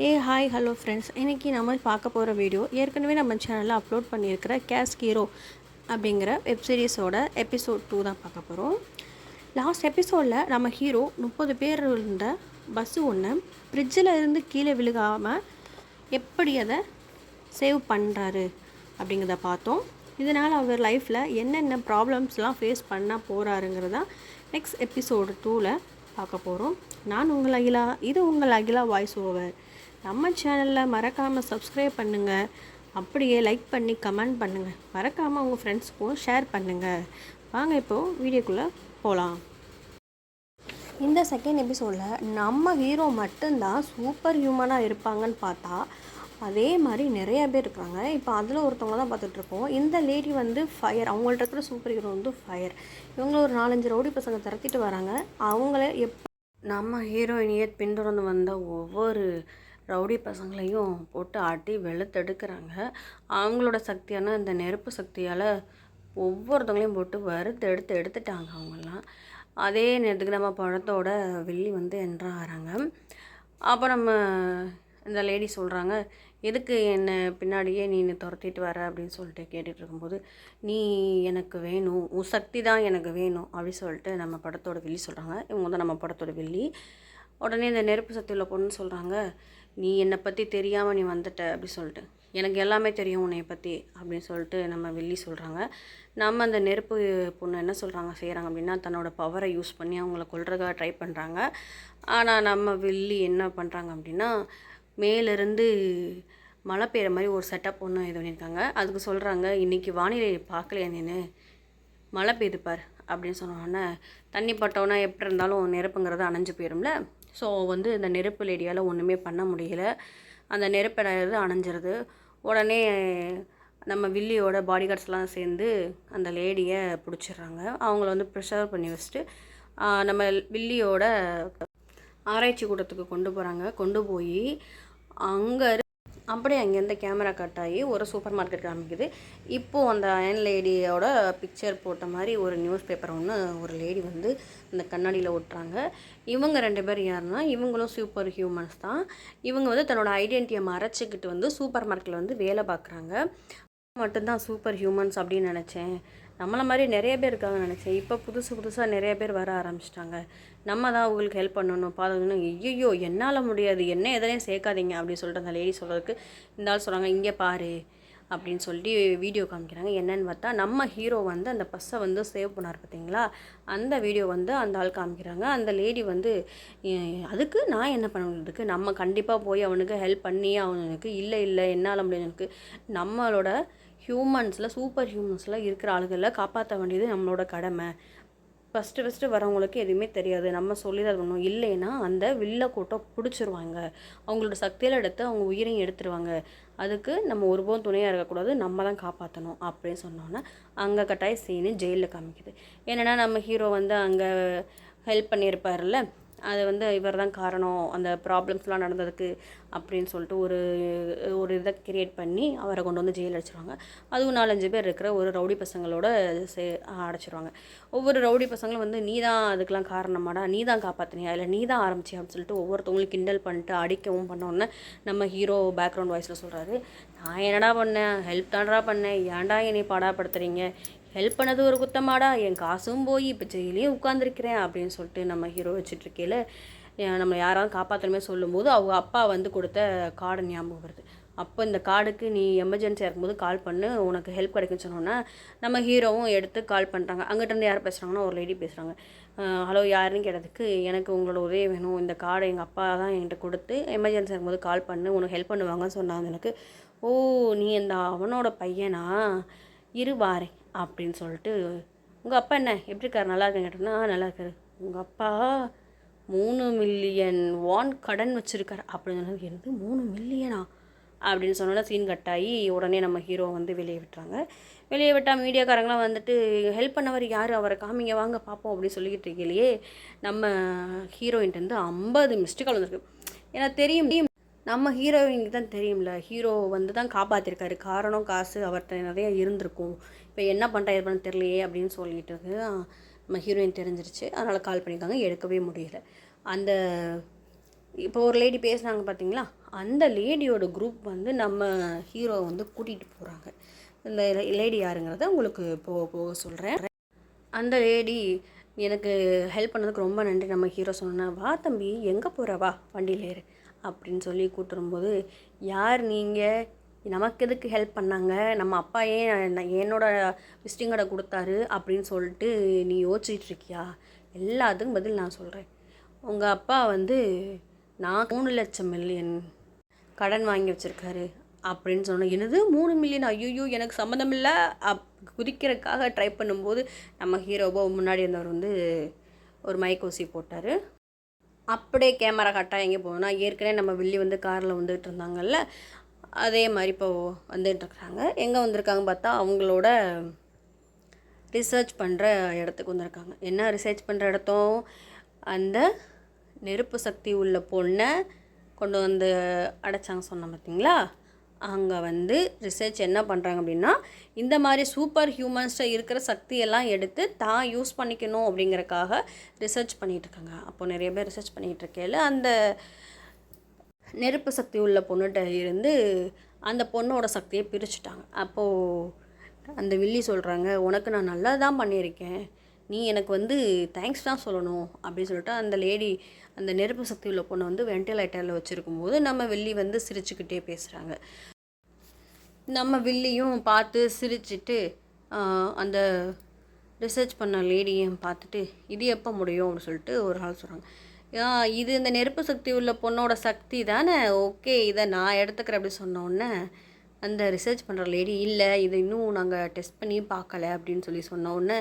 Hi hello friends, இன்றைக்கி நம்ம பார்க்க போகிற வீடியோ ஏற்கனவே நம்ம சேனலில் அப்லோட் பண்ணியிருக்கிற கேஸ்க் ஹீரோ அப்படிங்கிற வெப்சீரிஸோட எபிசோட் 2 தான் பார்க்க போகிறோம். லாஸ்ட் எபிசோடில் நம்ம ஹீரோ 30 பேர் இருந்த பஸ்ஸு ஒன்று ஃப்ரிட்ஜில் இருந்து கீழே விழுகாமல் எப்படி அதை சேவ் பண்ணுறாரு அப்படிங்கிறத பார்த்தோம். இதனால் அவர் லைஃப்பில் என்னென்ன ப்ராப்ளம்ஸ்லாம் ஃபேஸ் பண்ண போகிறாருங்கிறத நெக்ஸ்ட் எபிசோடு 2ல் பார்க்க போகிறோம். நான் உங்கள் அகிலா, இது உங்கள் அகிலா வாய்ஸ் ஓவர். நம்ம சேனலில் மறக்காமல் சப்ஸ்கிரைப் பண்ணுங்கள், அப்படியே லைக் பண்ணி கமெண்ட் பண்ணுங்கள், மறக்காமல் உங்கள் ஃப்ரெண்ட்ஸுக்கும் ஷேர் பண்ணுங்கள். வாங்க இப்போது வீடியோக்குள்ளே போகலாம். இந்த செகண்ட் எபிசோடில் நம்ம ஹீரோ மட்டும்தான் சூப்பர் ஹியூமனாக இருப்பாங்கன்னு பார்த்தா அதே மாதிரி நிறைய பேர் இருக்காங்க. இப்போ அதில் ஒருத்தவங்க தான் பார்த்துட்ருக்கோம். இந்த லேடி வந்து ஃபயர், அவங்கள்ட்ட இருக்கிற சூப்பர் ஹீரோ வந்து ஃபயர். இவங்கள ஒரு 4-5 ரவுடி பசங்க திரட்டிட்டு வராங்க. அவங்கள நம்ம ஹீரோயினியை பின்தொடர்ந்து வந்த ஒவ்வொரு ரவுடி பசங்களையும் போட்டு ஆட்டி வெளுத்தெடுக்கிறாங்க. அவங்களோட சக்தியான இந்த நெருப்பு சக்தியால் ஒவ்வொருத்தவங்களையும் போட்டு எடுத்துட்டாங்க அவங்கெல்லாம். அதே நேரத்துக்கு நம்ம படத்தோட வில்லி வந்து ஆகிறாங்க. அப்போ நம்ம இந்த லேடி சொல்கிறாங்க, எதுக்கு என்னை பின்னாடியே நீ துரத்திட்டு வர அப்படின்னு சொல்லிட்டு கேட்டுட்டு இருக்கும்போது, நீ எனக்கு வேணும், உன் சக்தி தான் எனக்கு வேணும் அப்படின்னு சொல்லிட்டு நம்ம படத்தோட வில்லி சொல்கிறாங்க. இவங்க தான் நம்ம படத்தோட வில்லி. உடனே இந்த நெருப்பு சக்தி உள்ள பொண்ணு சொல்கிறாங்க, நீ என்னை பற்றி தெரியாமல் நீ வந்துட்ட அப்படி சொல்லிட்டு, எனக்கு எல்லாமே தெரியும் உன்னை பற்றி அப்படின்னு சொல்லிட்டு நம்ம வில்லி சொல்கிறாங்க. நம்ம அந்த நெருப்பு பொண்ணு என்ன செய்கிறாங்க அப்படின்னா, தன்னோட பவரை யூஸ் பண்ணி அவங்கள கொல்றதுக்காக ட்ரை பண்ணுறாங்க. ஆனால் நம்ம வில்லி என்ன பண்ணுறாங்க அப்படின்னா, மேலேருந்து மழை பெய்கிற மாதிரி ஒரு செட்டப் ஒன்று இது பண்ணியிருக்காங்க. அதுக்கு சொல்கிறாங்க, இன்றைக்கி வானிலை பார்க்கலையா நீனு, மழை பெய்துப்பார் அப்படின்னு சொன்னோன்னே, தண்ணி பட்டோன்னா எப்படி இருந்தாலும் நெருப்புங்கிறது அணைஞ்சு போயிடும்ல. ஸோ வந்து இந்த நெருப்பு லேடியால் ஒன்றுமே பண்ண முடியல. அந்த நெருப்படையிறது அணைஞ்சிருது. உடனே நம்ம வில்லியோட பாடி கார்ட்ஸ்லாம் சேர்ந்து அந்த லேடியை பிடிச்சிடுறாங்க. அவங்கள வந்து ப்ரிசர்வ் பண்ணி வச்சுட்டு நம்ம வில்லியோட ஆராய்ச்சி கூடத்துக்கு கொண்டு போகிறாங்க. கொண்டு போய் அங்கே அப்படியே அங்கேருந்து கேமரா கட் ஆகி ஒரு சூப்பர் மார்க்கெட் காமிக்குது. இப்போது அந்த அயன் லேடியோட பிக்சர் போட்ட மாதிரி ஒரு நியூஸ் பேப்பர் ஒன்று ஒரு லேடி வந்து அந்த கண்ணாடியில் ஒட்டுறாங்க. இவங்க 2 பேர் யாருன்னா, இவங்களும் சூப்பர் ஹியூமன்ஸ் தான். இவங்க வந்து தன்னோட ஐடென்டிட்டியை மறைச்சிக்கிட்டு வந்து சூப்பர் மார்க்கெட்டில் வந்து வேலை பார்க்குறாங்க. மட்டும்தான் சூப்பர் ஹியூமன்ஸ் அப்படின்னு நினச்சேன். நம்மளை மாதிரி நிறைய பேர் இருக்காங்கன்னு நினச்சேன். இப்போ புதுசாக நிறைய பேர் வர ஆரம்பிச்சிட்டாங்க. நம்ம தான் அவங்களுக்கு ஹெல்ப் பண்ணணும், பாதுகாக்கணும். ஐயோ என்னால் முடியாது, என்ன எதுலையும் சேர்க்காதீங்க அப்படின்னு சொல்லிட்டு அந்த லேடி சொல்கிறதுக்கு இந்த ஆள் சொல்கிறாங்க, இங்கே பாரு அப்படின்னு சொல்லி வீடியோ காமிக்கிறாங்க. என்னென்னு பார்த்தா, நம்ம ஹீரோ வந்து அந்த பஸ்ஸை வந்து சேவ் பண்ணார் பார்த்தீங்களா, அந்த வீடியோ வந்து அந்த ஆள் காமிக்கிறாங்க. அந்த லேடி வந்து, அதுக்கு நான் என்ன பண்ணுறதுக்கு, நம்ம கண்டிப்பாக போய் அவனுக்கு ஹெல்ப் பண்ணி அவனுக்கு இல்லை என்னால் முடியாது, நம்மளோட ஹியூமன்ஸில் சூப்பர் ஹியூமன்ஸில் இருக்கிற ஆளுகளில் காப்பாற்ற வேண்டியது நம்மளோட கடமை. ஃபஸ்ட்டு வரவங்களுக்கு எதுவுமே தெரியாது, நம்ம சொல்லி தான் பண்ணணும். இல்லைன்னா அந்த வில்ல கூட்டம் பிடிச்சிருவாங்க, அவங்களோட சக்தியில் எடுத்து அவங்க உயிரையும் எடுத்துருவாங்க. அதுக்கு நம்ம ஒருபோதும் துணையாக இருக்கக்கூடாது, நம்ம தான் காப்பாற்றணும் அப்படின்னு சொன்னோன்னே அங்கே கட்டாய சீனு ஜெயிலில் காமிக்குது. ஏன்னா நம்ம ஹீரோ வந்து அங்கே ஹெல்ப் பண்ணியிருப்பார்ல, அது வந்து இவர் தான் காரணம் அந்த ப்ராப்ளம்ஸ்லாம் நடந்ததுக்கு அப்படின்னு சொல்லிட்டு ஒரு இதை கிரியேட் பண்ணி அவரை கொண்டு வந்து ஜெயில் அடைச்சிருவாங்க. அதுவும் 4-5 பேர் இருக்கிற ஒரு ரவுடி பசங்களோட அடைச்சிருவாங்க. ஒவ்வொரு ரவுடி பசங்களும் வந்து, நீ தான் அதுக்கெலாம் காரணமாடா, நீ தான் காப்பாற்றினியா, இல்லை நீ தான் ஆரம்பிச்சியா அப்படின்னு சொல்லிட்டு ஒவ்வொருத்தவங்களும் கிண்டல் பண்ணிட்டு அடிக்கவும் பண்ணோன்னே நம்ம ஹீரோ பேக்ரவுண்ட் வாய்ஸில் சொல்கிறாரு, நான் என்னடா பண்ணேன், ஹெல்ப் தான்டா பண்ணேன், ஏன்டா என்னை பாடாப்படுத்துறீங்க, ஹெல்ப் பண்ணது ஒரு குத்தமாடா, என் காசும் போய் இப்போ ஜெயிலையும் உட்காந்துருக்கிறேன் அப்படின்னு சொல்லிட்டு நம்ம ஹீரோ வச்சுட்ருக்கையில் நம்ம யாராவது காப்பாற்றணுமே சொல்லும்போது அவங்க அப்பா வந்து கொடுத்த கார்டு ஞாபகம் வருது. அப்போ இந்த கார்டுக்கு நீ எமர்ஜென்சியாக இருக்கும்போது கால் பண்ணு, உனக்கு ஹெல்ப் கிடைக்குன்னு சொன்னோன்னா நம்ம ஹீரோவும் எடுத்து கால் பண்ணுறாங்க. அங்கிட்டேருந்து யார் பேசுகிறாங்கன்னா ஒரு லேடி பேசுகிறாங்க. ஹலோ யாருன்னு கேட்டதுக்கு, எனக்கு உங்களோட உதவி வேணும், இந்த கார்டை எங்கள் அப்பா தான் என்கிட்ட கொடுத்து எமர்ஜென்சியாக இருக்கும்போது கால் பண்ணு, உனக்கு ஹெல்ப் பண்ணுவாங்கன்னு சொன்னாங்க. எனக்கு, ஓ நீ இந்த அவனோட பையனா, இரு வாரேன் அப்படின்னு சொல்லிட்டு, உங்கள் அப்பா என்ன எப்படி இருக்கார், நல்லா இருக்கேன் கேட்டோன்னா, நல்லா இருக்காரு, உங்கள் அப்பா 3 மில்லியன் வான் கடன் வச்சுருக்கார் அப்படின்னு சொன்னது. எனக்கு 3 மில்லியனா அப்படின்னு சொன்னோன்னா சீன் கட்டாகி உடனே நம்ம ஹீரோ வந்து வெளியே விட்டுறாங்க. வெளியே விட்டால் மீடியாக்காரங்களாம் வந்துட்டு, ஹெல்ப் பண்ணவர் யார், அவரை காமிங்க வாங்க பார்ப்போம் அப்படின்னு சொல்லிக்கிட்டு இருக்கையிலேயே நம்ம ஹீரோயின்ட்டு 50 மிஸ்டு கால் வந்திருக்கு. ஏன்னா தெரியும், நம்ம ஹீரோயினுக்கு தான் தெரியும்ல, ஹீரோ வந்து தான் காப்பாற்றிருக்காரு, காரணம் காசு அவர்கிட்ட நிறைய இருந்திருக்கும், இப்போ என்ன பண்ணுறா இது பண்ண தெரியலையே அப்படின்னு சொல்லிட்டு நம்ம ஹீரோயின் தெரிஞ்சிருச்சு. அதனால் கால் பண்ணியிருக்காங்க, எடுக்கவே முடியலை. அந்த இப்போ ஒரு லேடி பேசுனாங்க பார்த்தீங்களா, அந்த லேடியோட குரூப் வந்து நம்ம ஹீரோ வந்து கூட்டிகிட்டு போகிறாங்க. இந்த லேடி யாருங்கிறத உங்களுக்கு போக போக சொல்கிறேன். அந்த லேடி எனக்கு ஹெல்ப் பண்ணதுக்கு ரொம்ப நன்றி. நம்ம ஹீரோ சொன்னேன், வா தம்பி எங்கே போகிற, வா வண்டியில் ஏறு அப்படின்னு சொல்லி கூட்டு வரும்போது, யார் நீங்கள், நமக்கு எதுக்கு ஹெல்ப் பண்ணாங்க, நம்ம அப்பா ஏன் என்னோட விசிட்டிங் கார்டை கொடுத்தாரு அப்படின்னு சொல்லிட்டு நீ யோசிச்சுட்டு இருக்கியா? எல்லாத்துக்கும் பதில் நான் சொல்கிறேன். உங்கள் அப்பா வந்து நான் 3 லட்சம் மில்லியன் கடன் வாங்கி வச்சுருக்காரு அப்படின்னு சொன்னேன். என்னது 3 மில்லியன்? ஐயோ எனக்கு சம்மந்தம் இல்லை குதிக்கிறதுக்காக ட்ரை பண்ணும்போது நம்ம ஹீரோவோ முன்னாடி இருந்தவர் வந்து ஒரு மைக்கோசி போட்டார். அப்படியே கேமரா கட்டாக எங்கே போகணும்னா, ஏற்கனவே நம்ம வில்லி வந்து காரில் வந்துட்டு இருந்தாங்கல்ல, அதே மாதிரி இப்போ வந்துட்டுருக்குறாங்க. எங்கே வந்திருக்காங்க பார்த்தா அவங்களோட ரிசர்ச் பண்ணுற இடத்துக்கு வந்திருக்காங்க. என்ன ரிசர்ச் பண்ணுற இடத்தம், அந்த நெருப்பு சக்தி உள்ள பொண்ணை கொண்டு வந்து அடைச்சாங்க சொன்னோம் பார்த்தீங்களா, அங்கே வந்து ரிசர்ச் என்ன பண்ணுறாங்க அப்படின்னா, இந்த மாதிரி சூப்பர் ஹியூமன்ஸ்ட்டை இருக்கிற சக்தியெல்லாம் எடுத்து தான் யூஸ் பண்ணிக்கணும் அப்படிங்கிறக்காக ரிசர்ச் பண்ணிகிட்ருக்காங்க. அப்போது நிறைய பேர் ரிசர்ச் பண்ணிகிட்டு இருக்கையில் அந்த நெருப்பு சக்தி உள்ள பொண்ணுகிட்ட இருந்து அந்த பொண்ணோட சக்தியை பிரிச்சுட்டாங்க. அப்போது அந்த வில்லி சொல்கிறாங்க, உனக்கு நான் நல்லா தான் பண்ணியிருக்கேன், நீ எனக்கு வந்து தேங்க்ஸ் தான் சொல்லணும் அப்படின்னு சொல்லிட்டு அந்த லேடி அந்த நெருப்பு சக்தி உள்ள பொண்ணை வந்து வெண்டிலேட்டரில் வச்சுருக்கும்போது நம்ம வில்லி வந்து சிரிச்சுக்கிட்டே பேசுகிறாங்க. நம்ம வில்லியும் பார்த்து சிரிச்சுட்டு அந்த ரிசர்ச் பண்ண லேடியும் பார்த்துட்டு, இது எப்போ முடியும் அப்படின்னு சொல்லிட்டு ஒரு ஆள் சொல்கிறாங்க, இது இந்த நெருப்பு சக்தி உள்ள பொண்ணோட சக்தி தானே, ஓகே இதை நான் எடுத்துக்கிறேன் அப்படி சொன்னோடனே அந்த ரிசர்ச் பண்ணுற லேடி, இல்லை இதை இன்னும் நாங்கள் டெஸ்ட் பண்ணி பார்க்கல அப்படின்னு சொல்லி சொன்னோடனே,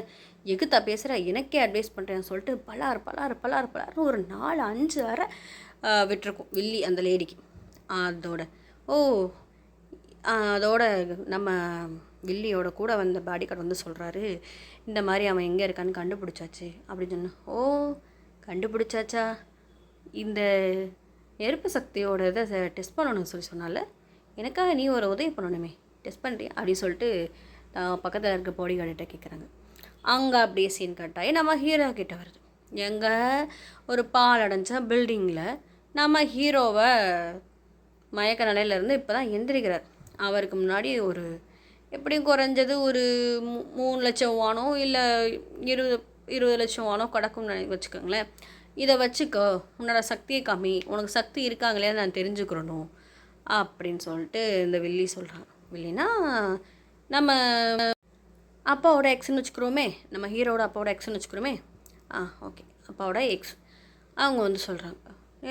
எகுத்தா பேசுகிற, எனக்கே அட்வைஸ் பண்ணுறேன்னு சொல்லிட்டு பலாருன்னு ஒரு 4-5 அரை விட்டுருக்கும் வில்லி அந்த லேடிக்கு. அதோட நம்ம வில்லியோட கூட வந்த பாடி கார்டு வந்து சொல்கிறாரு, இந்த மாதிரி அவன் எங்கே இருக்கான்னு கண்டுபிடிச்சாச்சு அப்படின்னு சொன்னேன். ஓ கண்டுபிடிச்சாச்சா, இந்த நெருப்பு சக்தியோட இதை டெஸ்ட் பண்ணணும்னு சொல்லி சொன்னால, எனக்காக நீ ஒரு உதவி பண்ணணுமே, டெஸ்ட் பண்ணுறியா அப்படின்னு சொல்லிட்டு பக்கத்தில் இருக்க பாடி கார்டிட்ட கேட்குறாங்க. அங்கே அப்படியே சீன் கட்டாயி நம்ம ஹீரோ கிட்ட வருது. எங்கே ஒரு பால் அடைஞ்ச பில்டிங்கில் நம்ம ஹீரோவை மயக்க நிலையிலேருந்து இப்போ தான் எந்திரிக்கிறார். அவருக்கு முன்னாடி ஒரு எப்படியும் குறைஞ்சது ஒரு 3 லட்சம் வானோ இல்லை 20 லட்சம் வானோ கிடக்கும்னு வச்சுக்கோங்களேன். இதை வச்சுக்கோ, உன்னோட சக்தியை காமி, உனக்கு சக்தி இருக்காங்களே நான் தெரிஞ்சுக்கிறணும் அப்படின்னு சொல்லிட்டு இந்த வில்லி சொல்கிறாங்க. வில்லினா நம்ம அப்பாவோட எக்ஸ்ன்னு வச்சுக்கிறோமே, நம்ம ஹீரோட அப்பாவோட எக்ஸ்ன்னு வச்சுக்கிறோமே, ஓகே அப்பாவோட எக்ஸ் அவங்க வந்து சொல்கிறாங்க.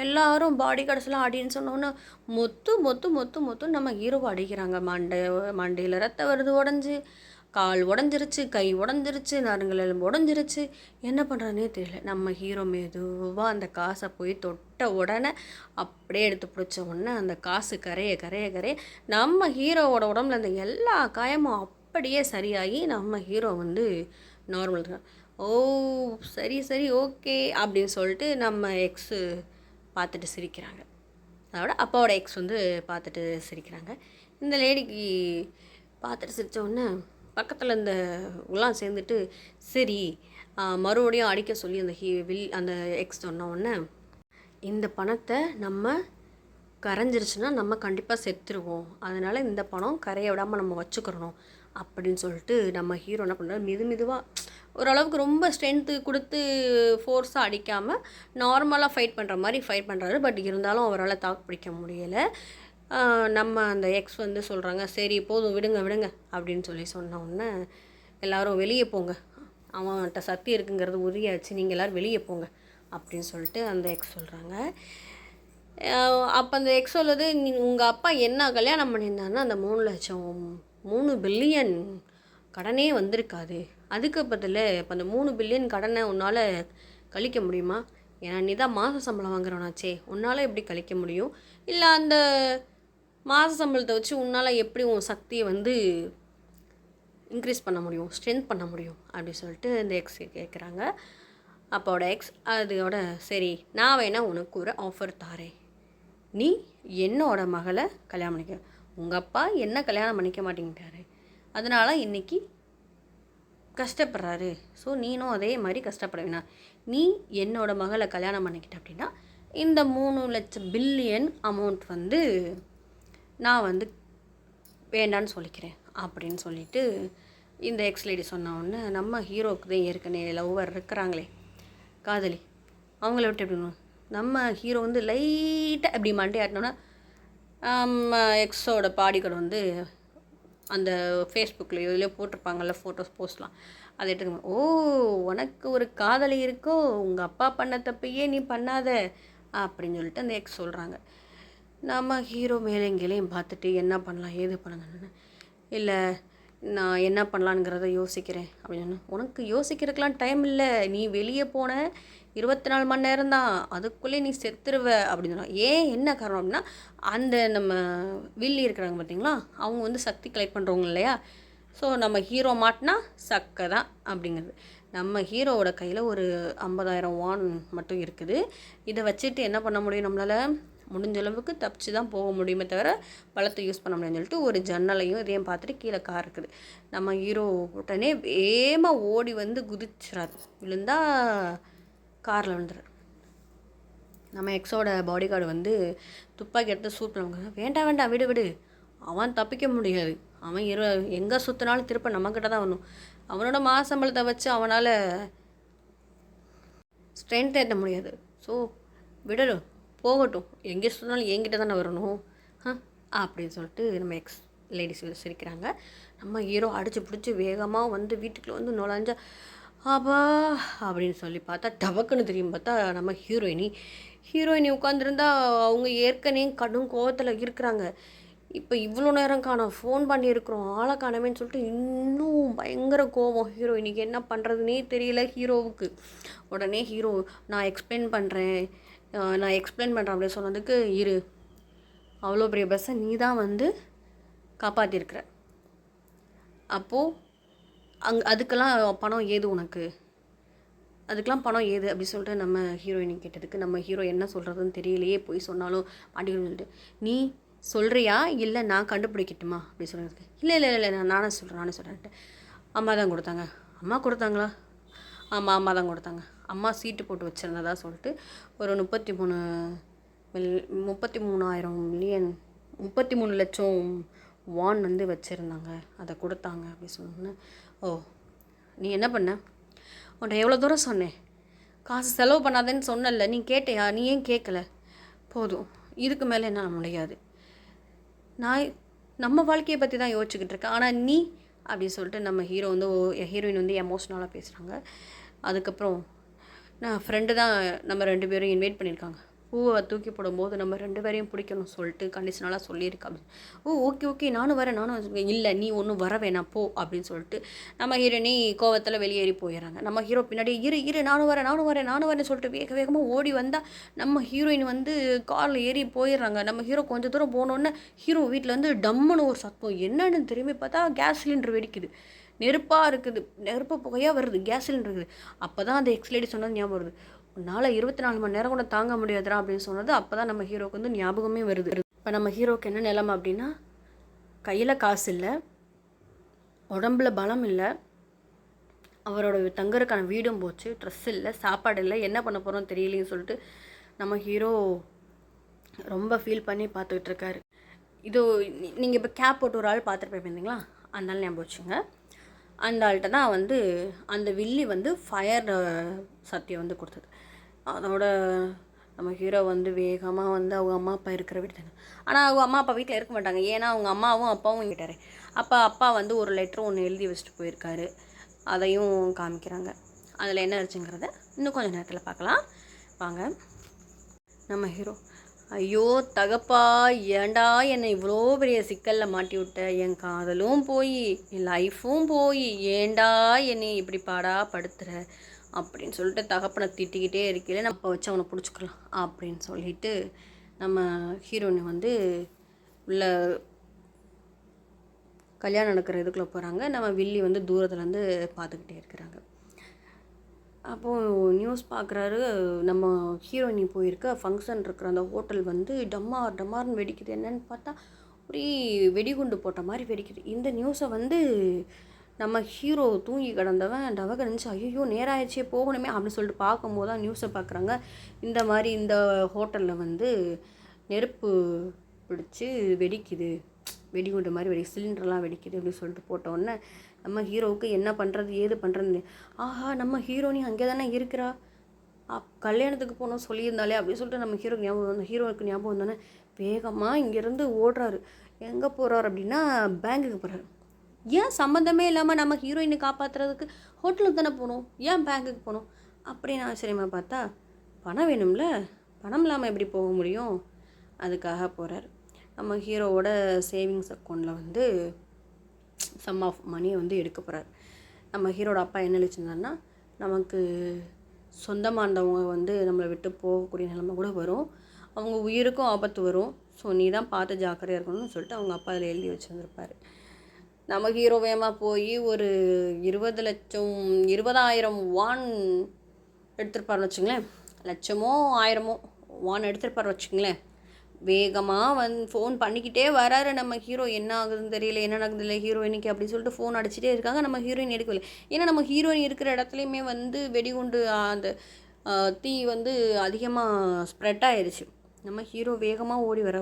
எல்லாரும் பாடி கார்ட்ஸ்லாம் அடின்னு சொன்னோன்னே மொத்து நம்ம ஹீரோவை அடிக்கிறாங்க. மண்டையில் ரத்தம் வருது, உடஞ்சி கால் உடஞ்சிருச்சு, கை உடஞ்சிருச்சு, நரங்கள் எலும்பு உடஞ்சிருச்சு. என்ன பண்ணுறானே தெரியல. நம்ம ஹீரோ மெதுவாக அந்த காசை போய் தொட்ட உடனே அப்படியே எடுத்து பிடிச்ச உடனே அந்த காசு கரைய நம்ம ஹீரோவோட உடம்புல அந்த எல்லா காயமும் அப்படியே சரியாகி நம்ம ஹீரோ வந்து நார்மல் தான். ஓ சரி ஓகே அப்படின்னு சொல்லிட்டு நம்ம எக்ஸு பார்த்துட்டு சிரிக்கிறாங்க. அதோட அப்பாவோட எக்ஸ் வந்து பார்த்துட்டு சிரிக்கிறாங்க. இந்த லேடிக்கு பார்த்துட்டு சிரித்தோடனே பக்கத்தில் இந்த உலாம் சேர்ந்துட்டு சரி மறுபடியும் அடிக்க சொல்லி அந்த எக்ஸ் சொன்னோடனே, இந்த பணத்தை நம்ம கரைஞ்சிருச்சுன்னா நம்ம கண்டிப்பாக செத்துருவோம், அதனால் இந்த பணம் கரையை விடாமல் நம்ம வச்சுக்கிறணும் அப்படின்னு சொல்லிட்டு நம்ம ஹீரோ என்ன பண்ணுறாரு, மெதுவாக ஓரளவுக்கு ரொம்ப ஸ்ட்ரென்த்து கொடுத்து ஃபோர்ஸாக அடிக்காமல் நார்மலாக ஃபைட் பண்ணுற மாதிரி ஃபைட் பண்ணுறாரு. பட் இருந்தாலும் அவரால் தாக்கு பிடிக்க முடியலை. நம்ம அந்த எக்ஸ் வந்து சொல்கிறாங்க, சரி போதும் விடுங்க அப்படின்னு சொல்லி சொன்ன உடனே, எல்லோரும் வெளியே போங்க, அவன்கிட்ட சக்தி இருக்குங்கிறது உறுதியாச்சு, நீங்கள் எல்லோரும் வெளியே போங்க அப்படின்னு சொல்லிட்டு அந்த எக்ஸ் சொல்கிறாங்க. அப்போ அந்த எக்ஸ் சொல்லுது, உங்கள் அப்பா என்ன கல்யாணம் பண்ணியிருந்தாருன்னா அந்த 3 பில்லியன் கடனே வந்திருக்காது, அதுக்கு பதில் இப்போ அந்த 3 பில்லியன் கடனை உன்னால் கழிக்க முடியுமா? ஏன்னா நீ தான் மாத சம்பளம் வாங்குறவனாச்சே, உன்னால் எப்படி கழிக்க முடியும்? இல்லை அந்த மாத சம்பளத்தை வச்சு உன்னால் எப்படி உன் சக்தியை வந்து இன்க்ரீஸ் பண்ண முடியும், ஸ்ட்ரென்த் பண்ண முடியும் அப்படி சொல்லிட்டு இந்த எக்ஸ் கேட்குறாங்க. அப்போட எக்ஸ் அதோட சரி நான் வேணால் உனக்கு ஒரு ஆஃபர் தாரேன், நீ என்னோட மகளை கல்யாணம் பண்ணிக்க. உங்கள் அப்பா என்ன கல்யாணம் பண்ணிக்க மாட்டேங்கிட்டாரு, அதனால் இன்றைக்கி கஷ்டப்படுறாரு, ஸோ நீனும் அதே மாதிரி கஷ்டப்பட வேணாம், நீ என்னோட மகளை கல்யாணம் பண்ணிக்கிட்ட அப்படின்னா இந்த 3,00,000 பில்லியன் அமௌண்ட் வந்து நான் வந்து வேண்டான்னு சொல்லிக்கிறேன் அப்படின்னு சொல்லிட்டு இந்த எக்ஸ் லேடி சொன்ன உடனே நம்ம ஹீரோவுக்கு தான் ஏற்கனவே லவ்வர் இருக்கிறாங்களே காதலி அவங்கள விட்டு எப்படி நம்ம ஹீரோ வந்து லைட்டாக எப்படி மண்டே ஆட்டினோன்னா எக்ஸோட பாடிகார்டு வந்து அந்த ஃபேஸ்புக்கில் இதுலேயோ போட்டிருப்பாங்கள்ல ஃபோட்டோஸ் போஸ்ட்லாம் அதை எடுத்துக்கணும். ஓ, உனக்கு ஒரு காதலி இருக்கோ, உங்கள் அப்பா பண்ண தப்பையே நீ பண்ணாத அப்படின்னு சொல்லிட்டு அந்த எக்ஸ் சொல்கிறாங்க. நம்ம ஹீரோ மேலேங்களையும் பார்த்துட்டு என்ன பண்ணலாம் ஏது பண்ணலான்னு, இல்லை நான் என்ன பண்ணலாங்கிறத யோசிக்கிறேன் அப்படின்னு சொன்னேன். உனக்கு யோசிக்கிறதுக்கெலாம் டைம் இல்லை, நீ வெளியே போன 24 மணி நேரம் தான், அதுக்குள்ளே நீ செத்துருவ அப்படின்னு சொன்னாங்க. ஏன் என்ன காரணம் அப்படின்னா, அந்த நம்ம வில்லி இருக்கிறாங்க பார்த்தீங்களா, அவங்க வந்து சக்தி கலெக்ட் பண்ணுறவங்க இல்லையா. ஸோ நம்ம ஹீரோ மாட்டினா சக்கை தான் அப்படிங்கிறது. நம்ம ஹீரோவோட கையில் ஒரு 50,000 வான் மட்டும் இருக்குது. இதை வச்சுட்டு என்ன பண்ண முடியும், நம்மளால் முடிஞ்ச அளவுக்கு தப்பிச்சு தான் போக முடியுமே தவிர பலத்தை யூஸ் பண்ண முடியும்னு சொல்லிட்டு ஒரு ஜன்னலையும் இதையும் பார்த்துட்டு கீழே கார் இருக்குது. நம்ம ஹீரோ உடனே வேகமாக ஓடி வந்து குதிச்சிடாது, விழுந்தா காரில் விழுந்துறாரு. நம்ம எக்ஸோட பாடி கார்டு வந்து துப்பாக்கி எடுத்து சூட் பண்ணுவாங்க. வேண்டாம் வேண்டாம் விடு விடு, அவன் தப்பிக்க முடியாது, அவன் எங்கே சுற்றினாலும் திருப்ப நம்மக்கிட்ட தான் வரணும், அவனோட மாசம்பளத்தை வச்சு அவனால் ஸ்ட்ரென்த் ஏற்ற முடியாது, ஸோ விடணும் போகட்டும், எங்கே சுற்றினாலும் என்கிட்ட தானே வரணும் அப்படின்னு சொல்லிட்டு நம்ம எக்ஸ் லேடிஸ் சிரிக்கிறாங்க. நம்ம ஹீரோ அடித்து பிடிச்சி வேகமாக வந்து வீட்டுக்குள்ளே வந்து நுழைஞ்சா ஆபா அப்படின்னு சொல்லி பார்த்தா டபக்குன்னு தெரியும் பார்த்தா நம்ம ஹீரோயினி உட்காந்துருந்தா அவங்க ஏற்கனவே கடும் கோவத்தில் இருக்கிறாங்க. இப்போ இவ்வளோ நேரம் காணோம், ஃபோன் பண்ணியிருக்கிறோம், ஆளை காணமேன்னு சொல்லிட்டு இன்னும் பயங்கர கோவம் ஹீரோயினிக்கு. என்ன பண்ணுறதுனே தெரியல ஹீரோவுக்கு. உடனே ஹீரோ நான் எக்ஸ்பிளைன் பண்ணுறேன் அப்படின்னு சொன்னதுக்கு, இரு, அவ்வளோ பெரிய பஸ்ஸை நீ தான் வந்து காப்பாற்றிருக்கிற, அப்போது அதுக்கெல்லாம் பணம் ஏது உனக்கு, அதுக்கெலாம் பணம் ஏது அப்படி சொல்லிட்டு நம்ம ஹீரோயினி கேட்டதுக்கு நம்ம ஹீரோ என்ன சொல்கிறதுன்னு தெரியலையே, போய் சொன்னாலும் மாட்டிக்கணும்னு சொல்லிட்டு, நீ சொல்கிறியா இல்லை நான் கண்டுபிடிக்கட்டுமா அப்படி சொல்கிறதுக்கு, இல்லை நானே சொல்கிறேன்ட்டு. அம்மா தான் கொடுத்தாங்க. அம்மா கொடுத்தாங்களா? ஆமாம், அம்மா தான் கொடுத்தாங்க. அம்மா சீட்டு போட்டு வச்சுருந்ததா சொல்லிட்டு ஒரு 33 லட்சம் வான் வந்து வச்சுருந்தாங்க, அதை கொடுத்தாங்க அப்படி சொன்னோன்னே, ஓ நீ என்ன பண்ண, உன்ட்ட எவ்வளோ தூரம் சொன்னேன், காசு செலவு பண்ணாதேன்னு சொன்னல, நீ கேட்டியா, நீ ஏன் கேட்கல, போதும் இதுக்கு மேலே என்ன முடியாது, நான் நம்ம வாழ்க்கையை பற்றி தான் யோசிச்சுக்கிட்டு இருக்கேன், ஆனால் நீ அப்படி சொல்லிட்டு நம்ம ஹீரோயின் வந்து எமோஷ்னலாக பேசுகிறாங்க. அதுக்கப்புறம் நான் ஃப்ரெண்டு தான் நம்ம 2 பேரும் இன்வைட் பண்ணியிருக்காங்க, பூவை தூக்கி போடும்போது நம்ம 2 பேரையும் பிடிக்கணும் சொல்லிட்டு கண்டிஷனலாக சொல்லியிருக்கா அப்படின்னு. ஓகே நானும் வரேன், இல்லை நீ ஒன்றும் வர வேணாம் போ அப்படின்னு சொல்லிட்டு நம்ம ஹீரோயினி கோவத்தில் வெளியேறி போயிடறாங்க. நம்ம ஹீரோ பின்னாடி இரு நானும் வரேன் சொல்லிட்டு வேகமாக ஓடி வந்தால் நம்ம ஹீரோயின் வந்து காரில் ஏறி போயிடுறாங்க. நம்ம ஹீரோ கொஞ்சம் தூரம் போனோன்னே ஹீரோ வீட்டில் வந்து டம்முன்னு ஒரு சத்தம், என்னன்னு திரும்பி பார்த்தா கேஸ் சிலிண்டர் வெடிக்குது, நெருப்பாக இருக்குது, நெருப்பு புகையாக வருது, கேஸ் சிலிண்டர் இருக்குது. அப்போ தான் அந்த எக்ஸ் லேடி சொன்னது ஞாபகம் வருது, உன்னால் 24 மணி நேரம் கூட தாங்க முடியாதுரா அப்படின்னு சொன்னது. அப்போ தான் நம்ம ஹீரோவுக்கு வந்து ஞாபகமே வருது. இப்போ நம்ம ஹீரோவுக்கு என்ன நிலைமை அப்படின்னா, கையில் காசு இல்லை, உடம்புல பலம் இல்லை, அவரோட தங்கறதுக்கான வீடும் போச்சு, ட்ரெஸ் இல்லை, சாப்பாடு இல்லை, என்ன பண்ண போகிறோம் தெரியலேன்னு சொல்லிட்டு நம்ம ஹீரோ ரொம்ப ஃபீல் பண்ணி பார்த்துக்கிட்டு இருக்காரு. இது நீங்கள் இப்போ கேப் போட்டு ஒரு ஆள் பார்த்துட்டு போயிருந்தீங்களா, அந்த ஆள் ஞாபகம் வச்சுங்க. அந்த ஆள்கிட்ட தான் வந்து அந்த வில்லி வந்து ஃபயர் சத்தியம் வந்து கொடுத்தது. அதோட நம்ம ஹீரோ வந்து வேகமாக வந்து அவங்க அம்மா அப்பா இருக்கிற வீட்டு தானே, ஆனால் அவங்க அம்மா அப்பா வீட்டில் இருக்க மாட்டாங்க, ஏன்னா அவங்க அம்மாவும் அப்பாவும் கேட்டார். அப்பா வந்து ஒரு லெட்டர் ஒன்று எழுதி வச்சுட்டு போயிருக்காரு, அதையும் காமிக்கிறாங்க. அதில் என்ன இருந்துச்சுங்கிறத இன்னும் கொஞ்சம் நேரத்தில் பார்க்கலாம் வாங்க. நம்ம ஹீரோ, ஐயோ தகப்பா, ஏண்டா என்னை இவ்வளோ பெரிய சிக்கலில் மாட்டி விட்ட, என் காதலும் போய் என் லைஃப்பும் போய் ஏண்டா என்னை இப்படி பாடா படுத்துற அப்படின்னு சொல்லிட்டு தகப்பனை திட்டிக்கிட்டே இருக்கல, நம்ம அப்போ வச்சு அவனை பிடிச்சிக்கலாம் அப்படின்னு சொல்லிட்டு நம்ம ஹீரோயினி வந்து உள்ள கல்யாணம் நடக்கிற இதுக்குள்ளே போகிறாங்க. நம்ம வில்லி வந்து தூரத்துலேருந்து பார்த்துக்கிட்டே இருக்கிறாங்க. அப்போது நியூஸ் பார்க்குறாரு, நம்ம ஹீரோயினி போயிருக்க ஃபங்க்ஷன் இருக்கிற அந்த ஹோட்டல் வந்து டம்மார்னு வெடிக்குது. என்னன்னு பார்த்தா ஒரே வெடிகுண்டு போட்ட மாதிரி வெடிக்குது. இந்த நியூஸை வந்து நம்ம ஹீரோ தூங்கி கிடந்தவன் டவக இருந்துச்சு, ஐயோ நேரம் ஆயிடுச்சே போகணுமே அப்படின்னு சொல்லிட்டு பார்க்கும்போது தான் நியூஸை பார்க்குறாங்க. இந்த மாதிரி இந்த ஹோட்டலில் வந்து நெருப்பு பிடிச்சி வெடிக்குது, வெடிகுண்டு மாதிரி சிலிண்டர்லாம் வெடிக்குது அப்படின்னு சொல்லிட்டு போட்டோடனே நம்ம ஹீரோவுக்கு என்ன பண்ணுறது ஏது பண்ணுறது, ஆஹா நம்ம ஹீரோனி அங்கே தானே இருக்கிறா, கல்யாணத்துக்கு போகணும் சொல்லியிருந்தாலே அப்படின்னு சொல்லிட்டு நம்ம ஹீரோவுக்கு ஞாபகம் வந்தோன்னே வேகமாக இங்கேருந்து ஓடுறாரு. எங்கே போகிறார் அப்படின்னா பேங்குக்கு போகிறாரு. ஏன் சம்மந்தமே இல்லாமல் நம்ம ஹீரோயினை காப்பாற்றுறதுக்கு ஹோட்டலுக்கு தானே போகணும், ஏன் பேங்குக்கு போகணும் அப்படின்னு ஆச்சரியமாக பார்த்தா பணம் வேணும்ல, பணம் இல்லாமல் எப்படி போக முடியும், அதுக்காக போகிறார். நம்ம ஹீரோவோட சேவிங்ஸ் அக்கௌண்ட்டில் வந்து சம் ஆஃப் மணியை வந்து எடுக்க போகிறார். நம்ம ஹீரோட அப்பா என்ன நினச்சிருந்தாருன்னா, நமக்கு சொந்தமானவங்க வந்து நம்மளை விட்டு போகக்கூடிய நிலைமை கூட வரும், அவங்க உயிருக்கும் ஆபத்து வரும், ஸோ நீ தான் பார்த்து ஜாக்கிரதையாக இருக்கணும்னு சொல்லிட்டு அவங்க அப்பா அதில் எழுதி வச்சுருந்துருப்பார். நம்ம ஹீரோ வேகமாக போய் ஒரு 20,000 வான் எடுத்துருப்பாருன்னு வச்சுங்களேன், லட்சமோ 1000மோ வான் எடுத்துருப்பார் வச்சுங்களேன். வேகமாக ஃபோன் பண்ணிக்கிட்டே வராரு நம்ம ஹீரோ. என்ன ஆகுதுன்னு தெரியல, என்ன ஆகுது இல்லை ஹீரோயினுக்கு அப்படின்னு சொல்லிட்டு ஃபோன் அடிச்சுட்டே இருக்காங்க. நம்ம ஹீரோயின் எடுக்கவில்லை. ஏன்னா நம்ம ஹீரோயின் இருக்கிற இடத்துலையுமே வந்து வெடிகுண்டு அந்த தீ வந்து அதிகமாக ஸ்ப்ரெட் ஆயிடுச்சு. நம்ம ஹீரோ வேகமாக ஓடி வர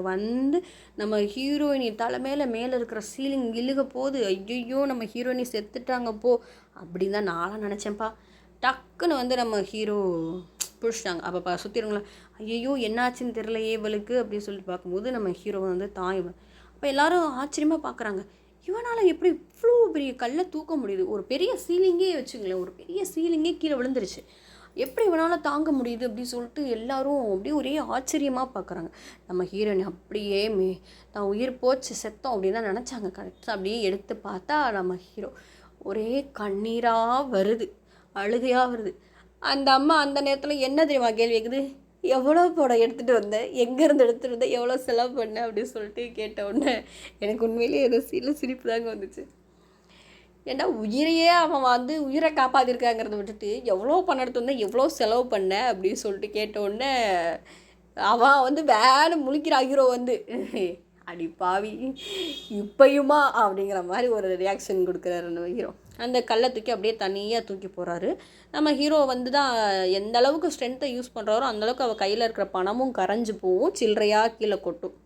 நம்ம ஹீரோயினி மேலே இருக்கிற சீலிங் இழுக போது, ஐயோ நம்ம ஹீரோயினி செத்துட்டாங்க போ அப்படின்னு தான் நானும் நினச்சேன்ப்பா. டக்குன்னு வந்து நம்ம ஹீரோ பிடிச்சிட்டாங்க. அப்போ சுற்றிடுங்களா, ஐயோ என்னாச்சுன்னு தெரிலையே இவளுக்கு அப்படின்னு சொல்லிட்டு பார்க்கும்போது நம்ம ஹீரோவை வந்து தாய்வன். அப்போ எல்லாரும் ஆச்சரியமாக பார்க்குறாங்க, இவனால் எப்படி இவ்வளோ பெரிய கல்லை தூக்க முடியுது, ஒரு பெரிய சீலிங்கே வச்சுங்களேன், ஒரு பெரிய சீலிங்கே கீழே விழுந்துருச்சு, எப்படி இவனால் தாங்க முடியுது அப்படின்னு சொல்லிட்டு எல்லாரும் அப்படியே ஒரே ஆச்சரியமாக பார்க்குறாங்க. நம்ம ஹீரோயின் அப்படியே தான் உயிர் போச்சு செத்தோம் அப்படின்னு தான் நினச்சாங்க. கரெக்டாக அப்படியே எடுத்து பார்த்தா நம்ம ஹீரோ ஒரே கண்ணீராக வருது, அழுகையாக வருது. அந்த அம்மா அந்த நேரத்தில் என்ன தெரியுமா கேள்வி கேட்குது, எவ்வளோ படம் எடுத்துகிட்டு வந்தேன், எங்கேருந்து எடுத்துகிட்டு வந்தேன், எவ்வளோ செலவு பண்ணேன் அப்படின்னு சொல்லிட்டு கேட்ட உடனே எனக்கு உண்மையிலேயே ஏதோ சிரிப்பு தாங்க வந்துச்சு. ஏன்னா உயிரையே அவன் வந்து உயிரை காப்பாற்றிருக்காங்கிறத விட்டுட்டு எவ்வளோ பணம் எடுத்து வந்தேன், எவ்வளோ செலவு பண்ணேன் அப்படின்னு சொல்லிட்டு கேட்ட உடனே அவன் வந்து வேலை முழிக்கிற ஹீரோ வந்து அடி பாவி இப்பயுமா அப்படிங்கிற மாதிரி ஒரு ரியாக்ஷன் கொடுக்குறாரு நம்ம ஹீரோ. அந்த கல்லை தூக்கி அப்படியே தனியாக தூக்கி போகிறாரு. நம்ம ஹீரோ வந்து தான் எந்த அளவுக்கு ஸ்ட்ரென்த்தை யூஸ் பண்ணுறாரோ அந்தளவுக்கு அவள் கையில் இருக்கிற பணமும் கரைஞ்சி போகும், சில்லறையாக கீழே கொட்டும்.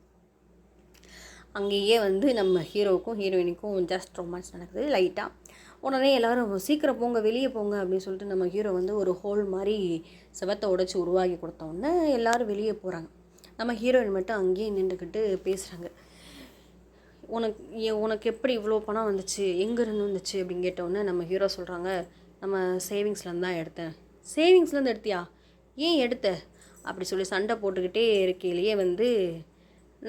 அங்கேயே வந்து நம்ம ஹீரோவுக்கும் ஹீரோயினுக்கும் ஜஸ்ட் ரொமான்ஸ் நடக்குது லைட்டாக. உடனே எல்லோரும் சீக்கிரம் போங்க வெளியே போங்க அப்படின்னு சொல்லிட்டு நம்ம ஹீரோ வந்து ஒரு ஹோல் மாதிரி செவத்தை உடைச்சி உருவாக்கி கொடுத்தோன்னே எல்லோரும் வெளியே போகிறாங்க. நம்ம ஹீரோயின் மட்டும் அங்கேயே நின்றுக்கிட்டு பேசுகிறாங்க. உனக்கு எப்படி இவ்வளோ பணம் வந்துச்சு, எங்கேருந்து வந்துச்சு அப்படின்னு கேட்டோன்னே நம்ம ஹீரோ சொல்கிறாங்க, நம்ம சேவிங்ஸ்லேருந்து தான் எடுத்தேன். சேவிங்ஸ்லேருந்து எடுத்தியா, ஏன் எடுத்த அப்படி சொல்லி சண்டை போட்டுக்கிட்டே இருக்கையிலேயே வந்து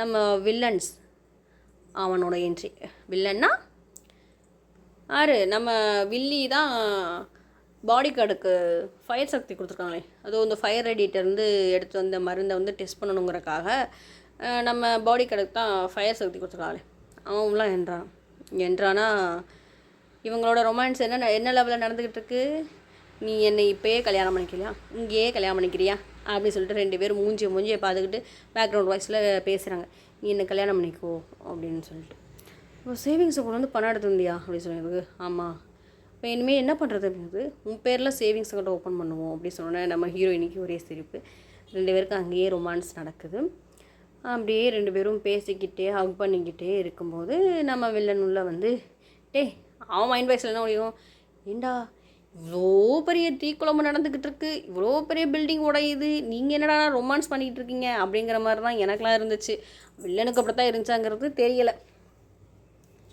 நம்ம வில்லன்ஸ் அவனோட என்ட்ரி. வில்லன்னா யார், நம்ம வில்லி தான் பாடி கார்டுக்கு ஃபயர் சக்தி கொடுத்துருக்காங்களே, அதுவும் இந்த ஃபயர் ரெடிட்டேருந்து எடுத்து வந்த மருந்தை வந்து டெஸ்ட் பண்ணணுங்கிறக்காக நம்ம பாடி கார்டுக்கு தான் ஃபயர் சக்தி கொடுத்துருக்காங்களே, அவங்களாம் என்றானா இவங்களோட ரொமான்ஸ் என்ன லெவலில் நடந்துக்கிட்டு இருக்கு, நீ என்னை இப்போயே கல்யாணம் பண்ணிக்கலையா, இங்கேயே கல்யாணம் பண்ணிக்கிறியா அப்படின்னு சொல்லிட்டு 2 பேரும் மூஞ்சியை பார்த்துக்கிட்டு பேக்ரவுண்ட் வாய்ஸில் பேசுகிறாங்க. நீ என்னை கல்யாணம் பண்ணிக்கோ அப்படின்னு சொல்லிட்டு. இப்போ சேவிங்ஸை கொண்டு வந்து பணம் எடுத்து வந்தியா அப்படின்னு சொல்லியிருக்கு. ஆமாம், இப்போ இனிமேல் என்ன பண்ணுறது அப்படிங்கிறது, உன் பேரில் சேவிங்ஸ் அக்கௌண்ட் ஓப்பன் பண்ணுவோம் அப்படின்னு சொன்னோன்னே நம்ம ஹீரோயினிக்கு ஒரே சிரிப்பு. 2 பேருக்கும் அங்கேயே ரொமான்ஸ் நடக்குது. அப்படியே 2 பேரும் பேசிக்கிட்டே ஹக் பண்ணிக்கிட்டே இருக்கும்போது நம்ம வில்லன் உள்ள வந்து அவன் மைண்ட் வாய்ஸில் என்ன முடியும், ஏண்டா இவ்வளோ பெரிய தீக்குழம்பு நடந்துக்கிட்டு இருக்கு, இவ்வளோ பெரிய பில்டிங் உடையுது, நீங்கள் என்னடா ரொமான்ஸ் பண்ணிக்கிட்டு இருக்கீங்க அப்படிங்கிற மாதிரி தான் எனக்கெலாம் இருந்துச்சு. வில்லனுக்கு அப்படி தான் இருந்துச்சாங்கிறது தெரியலை.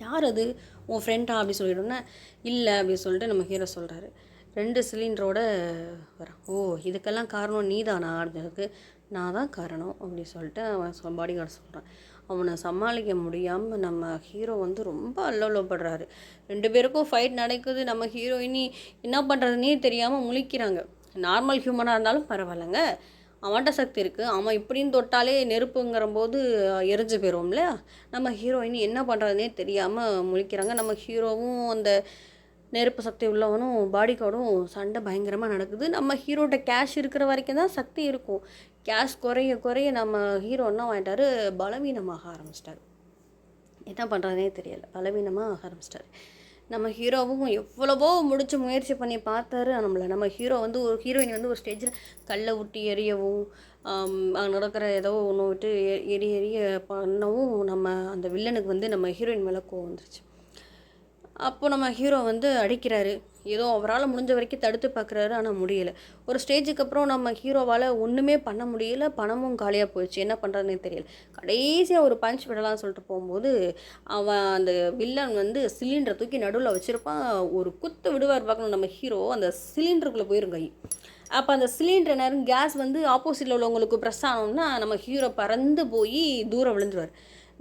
யார் அது, உன் ஃப்ரெண்டா அப்படின்னு சொல்லிட்டோன்னே இல்லை அப்படின்னு சொல்லிட்டு நம்ம ஹீரோ சொல்கிறாரு. 2 சிலிண்டரோட வரான். ஓ இதுக்கெல்லாம் காரணம் நீ தானா அப்படின்றதுக்கு, நான் தான் காரணம் அப்படின்னு சொல்லிட்டு அவன் பாடி கார்டு சொல்கிறான். அவனை சமாளிக்க முடியாமல் நம்ம ஹீரோ வந்து ரொம்ப அல்லோலப்படுறாரு. 2 பேருக்கும் ஃபைட் நடக்குது. நம்ம ஹீரோயினி என்ன பண்ணுறதுனே தெரியாமல் முழிக்கிறாங்க. நார்மல் ஹியூமனாக இருந்தாலும் பரவாயில்லைங்க, அவன்கிட்ட சக்தி இருக்குது, அவன் இப்படின்னு தொட்டாலே நெருப்புங்கிற போது எரிஞ்சு போயிடுவோம் இல்லையா. நம்ம ஹீரோயினி என்ன பண்ணுறதுனே தெரியாமல் முழிக்கிறாங்க. நம்ம ஹீரோவும் அந்த நெருப்பு சக்தி உள்ளவனும் பாடி கார்டும் சண்டை பயங்கரமாக நடக்குது. நம்ம ஹீரோட்ட கேஷ் இருக்கிற வரைக்கும் தான் சக்தி இருக்கும். கேஷ் குறைய நம்ம ஹீரோ என்ன வாங்கிட்டாரு, பலவீனமாக ஆரம்பிச்சிட்டாரு. என்ன பண்ணுறதுனே தெரியலை, பலவீனமாக ஆரம்பிச்சிட்டாரு. நம்ம ஹீரோவும் எவ்வளவோ முடிச்சு முயற்சி பண்ணி பார்த்தாரு நம்மளை. நம்ம ஹீரோ வந்து ஒரு ஹீரோயின் வந்து ஒரு ஸ்டேஜில் கல்லை விட்டு எரியவும் அங்கே நடக்கிற ஏதோ ஒன்று விட்டு எரிய பண்ணவும் நம்ம அந்த வில்லனுக்கு வந்து நம்ம ஹீரோயின் மேலே கோவம் வந்துருச்சு. அப்போ நம்ம ஹீரோ வந்து அடிக்கிறாரு. ஏதோ அவரால் முடிஞ்ச வரைக்கும் தடுத்து பார்க்குறாரு, ஆனால் முடியலை. ஒரு ஸ்டேஜுக்கு அப்புறம் நம்ம ஹீரோவால் ஒன்றுமே பண்ண முடியல, பணமும் காலியாக போயிடுச்சு. என்ன பண்ணுறதுனே தெரியல. கடைசியாக ஒரு பஞ்ச் விடலாம்னு சொல்லிட்டு போகும்போது அவன் அந்த வில்லன் வந்து சிலிண்டரை தூக்கி நடுவில் வச்சுருப்பான். ஒரு குத்து விடுவார் பார்க்கணும் நம்ம ஹீரோ, அந்த சிலிண்டருக்குள்ளே போயிரும் கை. அப்போ அந்த சிலிண்டர் நேரம் கேஸ் வந்து ஆப்போசிட்டில் உள்ளவங்களுக்கு ப்ரெஸ் ஆனோம்னா நம்ம ஹீரோ பறந்து போய் தூரம் விழுந்துருவார்.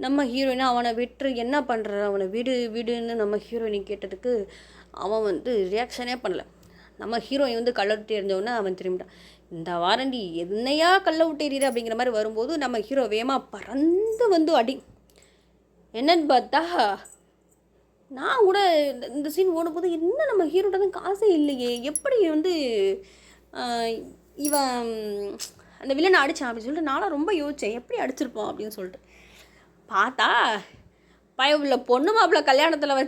நம்ம ஹீரோயினை அவனை விட்டு என்ன பண்ணுற, அவனை விடுன்னு நம்ம ஹீரோயினை கேட்டதுக்கு அவன் வந்து ரியாக்ஷனே பண்ணலை. நம்ம ஹீரோயின் வந்து கல்லை விட்டு எறிஞ்சோடனே அவன் திரும்பிட்டான். இந்த வாரண்டி என்னையா கல்லை விட்டு எறிகிற அப்படிங்கிற மாதிரி வரும்போது நம்ம ஹீரோ வேகமாக பறந்து வந்து அடி. என்னன்னு பார்த்தா நான் கூட இந்த சீன் ஓடும்போது என்ன நம்ம ஹீரோட்ட தான் காசே இல்லையே, எப்படி வந்து இவன் அந்த வில்லனை அடித்தான் அப்படின்னு சொல்லிட்டு நானும் ரொம்ப யோசித்தேன், எப்படி அடிச்சிருப்போம் அப்படின்னு சொல்லிட்டு. பார்த்தா பயவுள்ள பொண்ணு மாப்பிள்ள கல்யாணத்தில்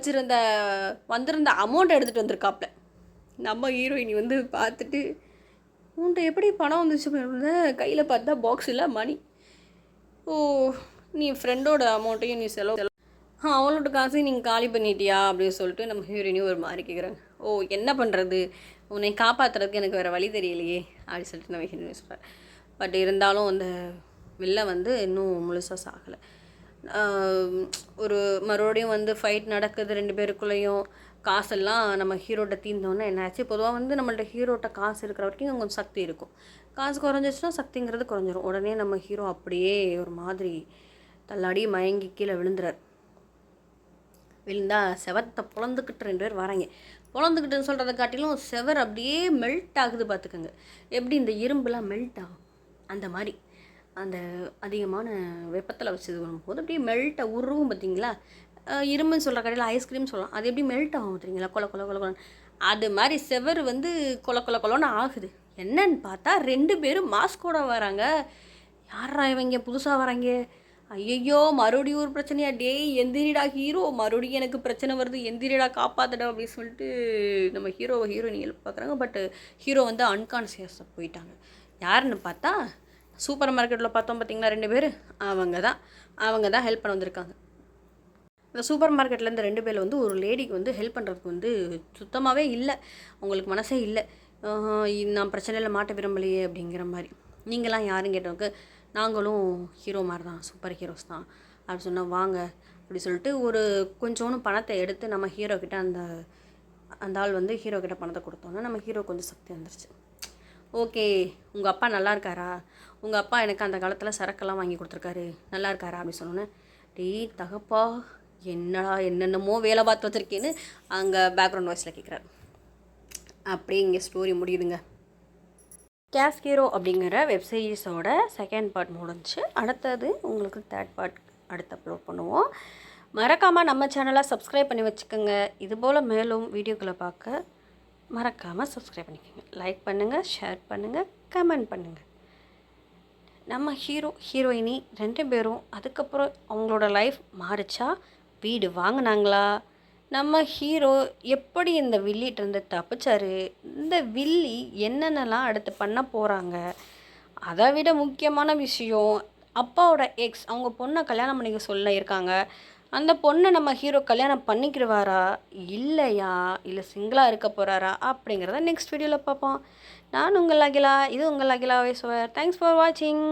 வந்திருந்த அமௌண்ட்டை எடுத்துகிட்டு வந்திருக்காப்புல. நம்ம ஹீரோயினி வந்து பார்த்துட்டு உன்ட்ட எப்படி பணம் வந்துச்சு கையில் பார்த்தா பாக்ஸில் மணி. ஓ, நீ ஃப்ரெண்டோட அமௌண்ட்டையும் நீ செலவு அவளோட காசையும் நீங்கள் காலி பண்ணிட்டியா அப்படின்னு சொல்லிட்டு நம்ம ஹீரோயினியும் ஒரு மாதிரி கேட்குறாங்க. ஓ, என்ன பண்ணுறது, உன்னை காப்பாற்றுறதுக்கு எனக்கு வேறு வழி தெரியலையே அப்படின்னு சொல்லிட்டு நம்ம ஹீரோயினி சொல்கிறார். பட் இருந்தாலும் அந்த வில்லை வந்து இன்னும் முழுசாக சாகலை. ஒரு மறுபடியும் வந்து ஃபைட் நடக்குது ரெண்டு பேருக்குள்ளேயும். காசெல்லாம் நம்ம ஹீரோட்ட தீர்ந்தோன்னே என்னாச்சு, பொதுவாக வந்து நம்மள்ட்ட ஹீரோட்ட காசு இருக்கிற வரைக்கும் கொஞ்சம் சக்தி இருக்கும். காசு குறைஞ்சிச்சுன்னா சக்திங்கிறது குறைஞ்சிரும். உடனே நம்ம ஹீரோ அப்படியே ஒரு மாதிரி தள்ளாடி மயங்கி கீழே விழுந்துறார். விழுந்தா செவத்தை பொழந்துக்கிட்டு ரெண்டு பேர் வராங்க. பொழந்துக்கிட்டுன்னு சொல்கிறத காட்டிலும் செவர் அப்படியே மெல்ட் ஆகுது பார்த்துக்கோங்க. எப்படி இந்த இரும்புலாம் மெல்ட் ஆகும் அந்த மாதிரி அந்த அதிகமான வெப்பத்தில் வச்சது வரும்போது அப்படியே மெல்ட்டை உருவும் பார்த்தீங்களா. இரும்புன்னு சொல்கிற கடையில் ஐஸ்கிரீம் சொல்லலாம், அது எப்படி மெல்ட் ஆகும் பார்த்தீங்களா, கொல கொல கொல கொலன்னு. அது மாதிரி செவர் வந்து கொல கொல கொலன்னு ஆகுது. என்னன்னு பார்த்தா ரெண்டு பேரும் மாஸ்கோட வராங்க. யாரா இவங்க புதுசாக வராங்க, ஐயோ மறுபடியும் ஒரு பிரச்சனையா, டேய் எந்திரிடா ஹீரோ, மறுபடியும் எனக்கு பிரச்சனை வருது, எந்திரிடா காப்பாத்தடா அப்படின்னு சொல்லிட்டு நம்ம ஹீரோயினி ஹெல்ப் பார்க்குறாங்க. பட் ஹீரோ வந்து அன்கான்சியஸாக போயிட்டாங்க. யாருன்னு பார்த்தா சூப்பர் மார்க்கெட்டில் பார்த்தோம் பார்த்தீங்களா ரெண்டு பேர், அவங்க தான் ஹெல்ப் பண்ண வந்திருக்காங்க. இந்த சூப்பர் மார்க்கெட்லேருந்து ரெண்டு பேர் வந்து ஒரு லேடிக்கு வந்து ஹெல்ப் பண்ணுறதுக்கு வந்து சுத்தமாகவே இல்லை, அவங்களுக்கு மனசே இல்லை. நான் பிரச்சனையில் மாட்ட விரும்பலையே அப்படிங்கிற மாதிரி. நீங்களாம் யாருன்னு கேட்டவங்க, நாங்களும் ஹீரோ மாதிரி தான், சூப்பர் ஹீரோஸ் தான் அப்படி சொன்னால் வாங்க அப்படி சொல்லிட்டு ஒரு கொஞ்சோன்னு பணத்தை எடுத்து நம்ம ஹீரோக்கிட்ட அந்த ஆள் வந்து ஹீரோக்கிட்ட பணத்தை கொடுத்தோன்னா நம்ம ஹீரோ கொஞ்சம் சக்தி வந்துருச்சு. ஓகே, உங்கள் அப்பா நல்லா இருக்காரா, உங்கள் அப்பா எனக்கு அந்த காலத்தில் சரக்கெல்லாம் வாங்கி கொடுத்துருக்காரு, நல்லா இருக்காரா அப்படி சொன்னோன்னே, டேய் தகப்பா என்னடா என்னென்னமோ வேலை பார்த்து வச்சுருக்கேன்னு அங்கே பேக்ரவுண்ட் வாய்ஸில் கேட்குறாரு. அப்படியே இங்கே ஸ்டோரி முடியுதுங்க. கேஸ்க் ஹீரோ அப்படிங்கிற வெப்சீரிஸோட செகண்ட் பார்ட் முடிஞ்சு, அடுத்தது உங்களுக்கு தேர்ட் பார்ட் அடுத்து அப்லோட் பண்ணுவோம். மறக்காமல் நம்ம சேனலை சப்ஸ்கிரைப் பண்ணி வச்சுக்கோங்க. இதுபோல் மேலும் வீடியோக்களை பார்க்க மறக்காமல் சப்ஸ்கிரைப் பண்ணிக்கோங்க. லைக் பண்ணுங்கள், ஷேர் பண்ணுங்கள், கமெண்ட் பண்ணுங்கள். நம்ம ஹீரோயினி ரெண்டு பேரும் அதுக்கப்புறம் அவங்களோட லைஃப் மாறிச்சா, வீடு வாங்கினாங்களா, நம்ம ஹீரோ எப்படி இந்த வில்லிகிட்டேருந்து தப்பிச்சாரு, இந்த வில்லி என்னென்னலாம் அடுத்து பண்ண போகிறாங்க, அதை விட முக்கியமான விஷயம் அப்பாவோட எக்ஸ் அவங்க பொண்ணை கல்யாணம் பண்ணிக்க சொல்லியிருக்காங்க. அந்த பொண்ணை நம்ம ஹீரோ கல்யாணம் பண்ணிக்கிடுவாரா இல்லையா, இல்லை சிங்கிளாக இருக்க போகிறாரா அப்படிங்கிறத நெக்ஸ்ட் வீடியோவில் பார்ப்போம். நான் உங்கள் அகிலா, இது உங்கள் அகிலா வேசுவர். தேங்க்ஸ் ஃபார் வாட்சிங்.